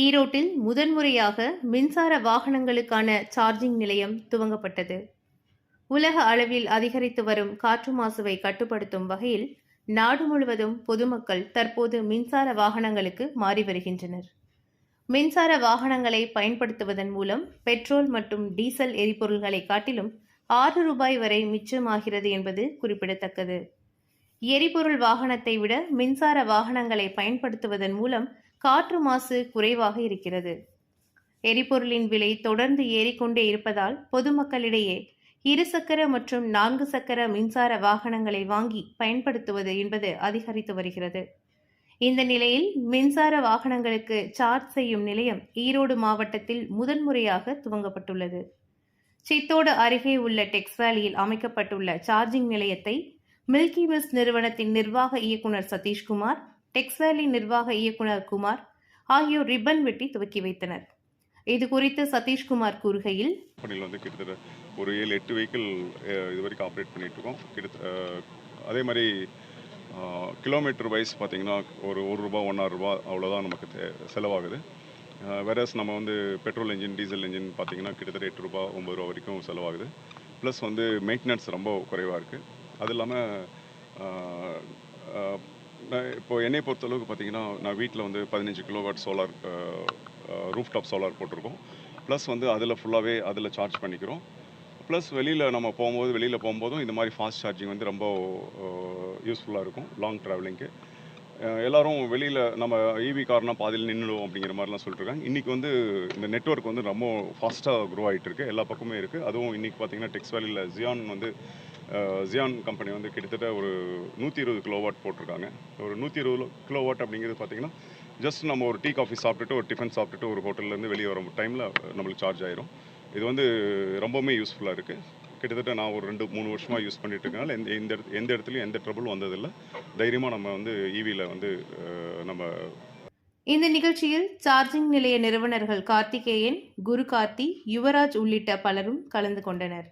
ஈரோட்டில் முதன்முறையாக மின்சார வாகனங்களுக்கான சார்ஜிங் நிலையம் துவங்கப்பட்டது. உலக அளவில் அதிகரித்து வரும் காற்று மாசுவை கட்டுப்படுத்தும் வகையில் நாடு முழுவதும் பொதுமக்கள் தற்போது மின்சார வாகனங்களுக்கு மாறி வருகின்றனர். மின்சார வாகனங்களை பயன்படுத்துவதன் மூலம் பெட்ரோல் மற்றும் டீசல் எரிபொருள்களை காட்டிலும் ₹6 வரை மிச்சமாகிறது என்பது குறிப்பிடத்தக்கது. எரிபொருள் வாகனத்தை விட மின்சார வாகனங்களை பயன்படுத்துவதன் மூலம் காற்று மாசு குறைவாக இருக்கிறது. எரிபொருளின் விலை தொடர்ந்து ஏறிக்கொண்டே இருப்பதால் பொதுமக்களிடையே 2 சக்கர மற்றும் 4 சக்கர மின்சார வாகனங்களை வாங்கி பயன்படுத்துவது என்பது அதிகரித்து வருகிறது. இந்த நிலையில் மின்சார வாகனங்களுக்கு சார்ஜ் செய்யும் நிலையம் ஈரோடு மாவட்டத்தில் முதன்முறையாக துவங்கப்பட்டுள்ளது. சித்தோடு அருகே உள்ள டெக்ஸ்வேலியில் அமைக்கப்பட்டுள்ள சார்ஜிங் நிலையத்தை மில்கி பஸ் நிறுவனத்தின் நிர்வாக இயக்குநர் சதீஷ்குமார், டெக்ஸ்வேலி நிர்வாக இயக்குநர் குமார் ஆகியோர் ரிப்பன் வெட்டி துவக்கி வைத்தனர். இதுகுறித்து சதீஷ்குமார் கூறுகையில், கிட்டத்தட்ட ஒரு 7-8 வெஹிக்கிள் இது வரைக்கும் ஆப்ரேட் பண்ணிட்டு இருக்கோம். அதே மாதிரி கிலோமீட்டர் வைஸ் பார்த்தீங்கன்னா ஒரு ₹1 ₹1.5 அவ்வளோதான் நமக்கு செலவாகுது. வேறஸ் நம்ம பெட்ரோல் இன்ஜின் டீசல் இன்ஜின் பார்த்தீங்கன்னா கிட்டத்தட்ட ₹8 ₹9 வரைக்கும் செலவாகுது. ப்ளஸ் மெயின்டெனன்ஸ் ரொம்ப குறைவாக இருக்குது. அது இல்லாமல் இப்போது என்னை பொறுத்தளவுக்கு பார்த்தீங்கன்னா நான் வீட்டில் 15 கிலோவாட் சோலார் ரூஃப்டாப் சோலார் போட்டிருக்கோம். ப்ளஸ் அதில் ஃபுல்லாகவே அதில் சார்ஜ் பண்ணிக்கிறோம். ப்ளஸ் வெளியில் போகும்போதும் இந்த மாதிரி ஃபாஸ்ட் சார்ஜிங் ரொம்ப யூஸ்ஃபுல்லாக இருக்கும் லாங் ட்ராவலிங்க்கு. எல்லோரும் வெளியில் நம்ம ஈவி கார்னால் பாதியில் நின்றுடும் அப்படிங்கிற மாதிரிலாம் சொல்லிட்டுருக்காங்க. இன்றைக்கி இந்த நெட்வொர்க் ரொம்ப ஃபாஸ்ட்டாக க்ரோ ஆகிட்டு இருக்குது. எல்லா பக்கமே இருக்குது. அதுவும் இன்றைக்கி பார்த்திங்கன்னா டெக்ஸ்வேலியில் ஜியான் கம்பெனி கிட்டத்தட்ட ஒரு 120 கிலோவாட் போட்டிருக்காங்க. ஒரு 120 கிலோவாட் அப்படிங்கிறது பார்த்திங்கன்னா ஜஸ்ட் நம்ம ஒரு டீ காஃபி சாப்பிட்டுட்டு ஒரு டிஃபன் சாப்பிட்டுட்டு ஒரு ஹோட்டல்லேருந்து வெளியே வர டைமில் நம்மளுக்கு சார்ஜ் ஆயிரும். இது ரொம்பவுமே யூஸ்ஃபுல்லாக இருக்குது. கிட்டத்தட்ட நான் ஒரு 2-3 வருஷமாக யூஸ் பண்ணிட்டு இருக்கனால எந்த இடத்துலையும் எந்த ட்ரபிளும் வந்ததில்லை. தைரியமாக நம்ம ஈவியில் நம்ம. இந்த நிகழ்ச்சியில் சார்ஜிங் நிலைய நிறுவனர்கள் கார்த்திகேயன், குரு கார்த்தி, யுவராஜ் உள்ளிட்ட பலரும் கலந்து கொண்டனர்.